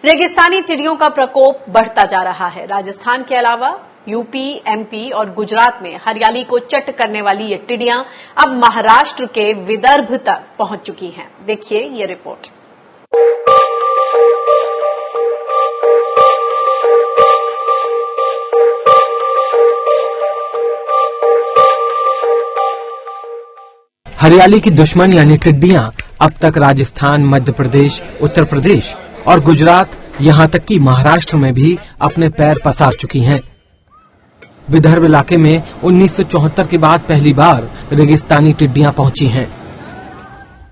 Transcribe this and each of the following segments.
रेगिस्तानी टिड्डियों का प्रकोप बढ़ता जा रहा है। राजस्थान के अलावा यूपी, एमपी और गुजरात में हरियाली को चट करने वाली ये टिड्डियां अब महाराष्ट्र के विदर्भ तक पहुंच चुकी हैं। देखिए ये रिपोर्ट। हरियाली की दुश्मन यानी टिड्डियां अब तक राजस्थान, मध्य प्रदेश, उत्तर प्रदेश और गुजरात, यहां तक कि महाराष्ट्र में भी अपने पैर पसार चुकी हैं। विदर्भ इलाके में 1974 के बाद पहली बार रेगिस्तानी टिड्डियां पहुंची हैं।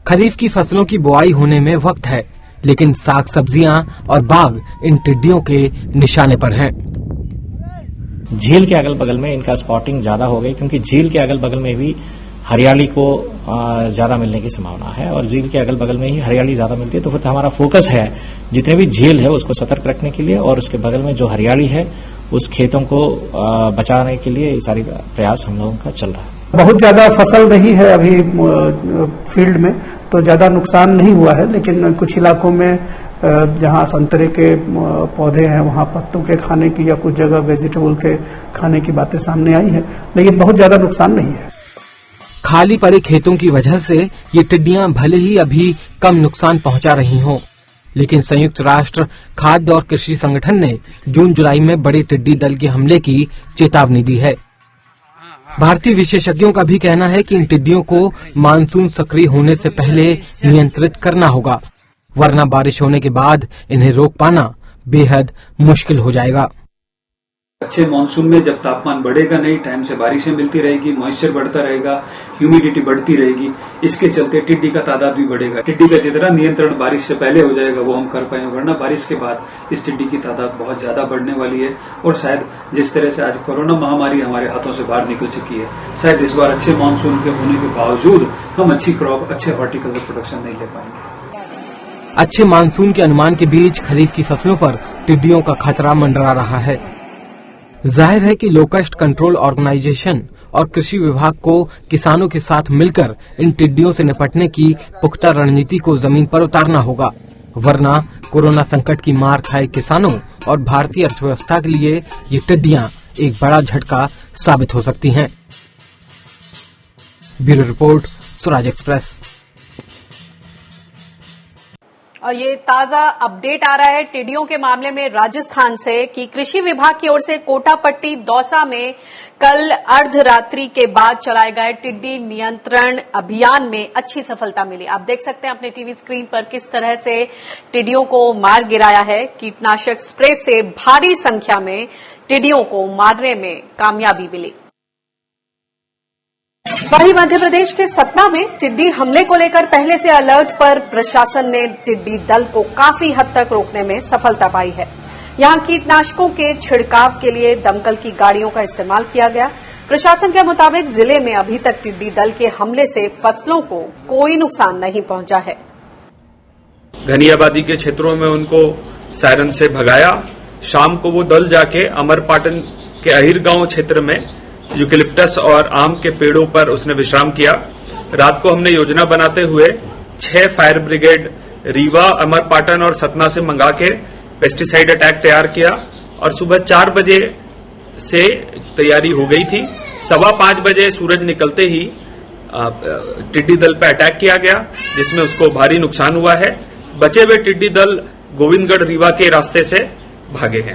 खरीफ की फसलों की बुआई होने में वक्त है, लेकिन साग सब्जियां और बाग इन टिड्डियों के निशाने पर हैं। झील के अगल बगल में इनका स्पॉटिंग ज्यादा हो गई, क्योंकि झील के अगल बगल में भी हरियाली को ज्यादा मिलने की संभावना है और झील के अगल बगल में ही हरियाली ज्यादा मिलती है। तो फिर हमारा फोकस है जितने भी झील है उसको सतर्क रखने के लिए और उसके बगल में जो हरियाली है उस खेतों को बचाने के लिए ये सारी प्रयास हम लोगों का चल रहा है। बहुत ज्यादा फसल नहीं है अभी फील्ड में, तो ज्यादा नुकसान नहीं हुआ है, लेकिन कुछ इलाकों में जहां संतरे के पौधे हैं वहां पत्तों के खाने की या कुछ जगह वेजिटेबल के खाने की बातें सामने आई है, लेकिन बहुत ज्यादा नुकसान नहीं है। खाली पड़े खेतों की वजह से ये टिड्डियां भले ही अभी कम नुकसान पहुंचा रही हों, लेकिन संयुक्त राष्ट्र खाद्य और कृषि संगठन ने जून-जुलाई में बड़े टिड्डी दल के हमले की चेतावनी दी है। भारतीय विशेषज्ञों का भी कहना है कि इन टिड्डियों को मानसून सक्रिय होने से पहले नियंत्रित करना होगा, वरना बारिश होने के बाद इन्हें रोक पाना बेहद मुश्किल हो जाएगा। अच्छे मानसून में जब तापमान बढ़ेगा नहीं, टाइम से बारिशें मिलती रहेगी, मॉइस्चर बढ़ता रहेगा, ह्यूमिडिटी बढ़ती रहेगी, इसके चलते टिड्डी का तादाद भी बढ़ेगा। टिड्डी का जितना नियंत्रण बारिश से पहले हो जाएगा वो हम कर पाएंगे, वरना बारिश के बाद इस टिड्डी की तादाद बहुत ज्यादा बढ़ने वाली है। और शायद जिस तरह से आज कोरोना महामारी हमारे हाथों से बाहर निकल चुकी है, शायद इस बार अच्छे मानसून के होने के बावजूद हम अच्छी क्रॉप, अच्छे हॉर्टिकल्चर प्रोडक्शन नहीं ले पाएंगे। अच्छे मानसून के अनुमान के बीच खरीफ की फसलों पर टिड्डियों का खतरा मंडरा रहा है। जाहिर है कि लोकस्ट कंट्रोल ऑर्गेनाइजेशन और कृषि विभाग को किसानों के साथ मिलकर इन टिड्डियों से निपटने की पुख्ता रणनीति को जमीन पर उतारना होगा, वरना कोरोना संकट की मार खाए किसानों और भारतीय अर्थव्यवस्था के लिए ये टिड्डियां एक बड़ा झटका साबित हो सकती हैं। Bureau report, Swaraj express. और ये ताजा अपडेट आ रहा है टिड्डियों के मामले में राजस्थान से कि कृषि विभाग की ओर से कोटापट्टी, दौसा में कल अर्धरात्रि के बाद चलाए गए टिड्डी नियंत्रण अभियान में अच्छी सफलता मिली। आप देख सकते हैं अपने टीवी स्क्रीन पर किस तरह से टिड्डियों को मार गिराया है। कीटनाशक स्प्रे से भारी संख्या में टिड्डियों को मारने में कामयाबी मिली। वहीं मध्य प्रदेश के सतना में टिड्डी हमले को लेकर पहले से अलर्ट पर प्रशासन ने टिड्डी दल को काफी हद तक रोकने में सफलता पाई है। यहां कीटनाशकों के छिड़काव के लिए दमकल की गाड़ियों का इस्तेमाल किया गया। प्रशासन के मुताबिक जिले में अभी तक टिड्डी दल के हमले से फसलों को कोई नुकसान नहीं पहुंचा है। घनी आबादी के क्षेत्रों में उनको सायरन से भगाया। शाम को वो दल जाके अमरपाटन के अहिर गांव क्षेत्र में यूकेलिप्टस और आम के पेड़ों पर उसने विश्राम किया। रात को हमने योजना बनाते हुए 6 फायर ब्रिगेड रीवा, अमरपाटन और सतना से मंगा के पेस्टिसाइड अटैक तैयार किया और सुबह 4 बजे से तैयारी हो गई थी। 5:15 बजे सूरज निकलते ही टिड्डी दल पर अटैक किया गया, जिसमें उसको भारी नुकसान हुआ है। बचे हुए टिड्डी दल गोविंदगढ़ रीवा के रास्ते से भागे हैं।